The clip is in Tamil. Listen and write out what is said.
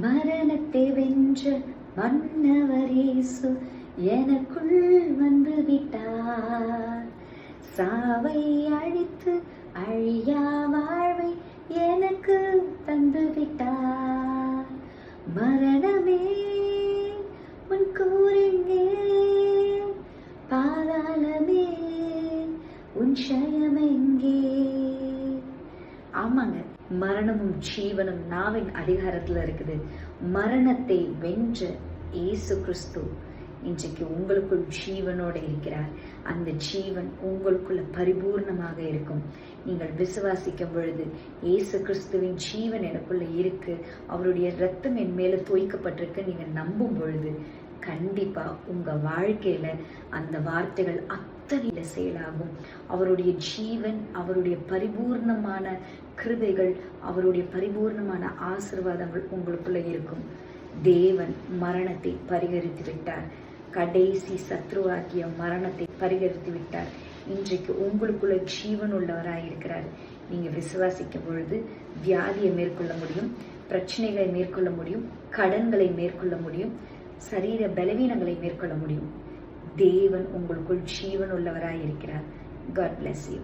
மரணத்தை வென்ற மன்னவர் இயேசு எனக்குள் வந்து விட்டார். சாவை அழித்து அழியா வாழ்வை எனக்கு தந்து விட்டார். மரணமே உன் கூறிங்கே, பாதாளமே உன் ஷயமெங்கே. ஆமாங்க, மரணமும் ஜீவனும் நாவின் அதிகாரத்துல இருக்குது. மரணத்தை வென்ற இயேசு கிறிஸ்து இன்றைக்கு உங்களுக்குள் ஜீவனோட இருக்கிறார். அந்த ஜீவன் உங்களுக்குள்ள பரிபூர்ணமாக இருக்கும். நீங்கள் விசுவாசிக்கும் பொழுது இயேசு கிறிஸ்துவின் ஜீவன் எனக்குள்ள இருக்கு, அவருடைய ரத்தம் என் மேல தோய்க்கப்பட்டிருக்கு, நீங்க நம்பும் பொழுது கண்டிப்பா உங்க வாழ்க்கையில அந்த வார்த்தைகள் அத்தனையில செயலாகும். அவருடைய ஜீவன், அவருடைய பரிபூர்ணமான கிருபைகள், அவருடைய பரிபூர்ணமான ஆசீர்வாதங்கள் உங்களுக்குள்ள இருக்கும். தேவன் மரணத்தை பரிகரித்து விட்டார். கடைசி சத்ருவாக்கிய மரணத்தை பரிகரித்து விட்டார். இன்றைக்கு உங்களுக்குள்ள ஜீவன் உள்ளவராயிருக்கிறார். நீங்க விசுவாசிக்கும் பொழுது வியாதியை மேற்கொள்ள முடியும், பிரச்சனைகளை மேற்கொள்ள முடியும், கடன்களை மேற்கொள்ள முடியும், சரீர பலவீனங்களை மேற்கொள்ள முடியும். தேவன் உங்களுக்குள் ஜீவன் உள்ளவராயிருக்கிறார். God bless you.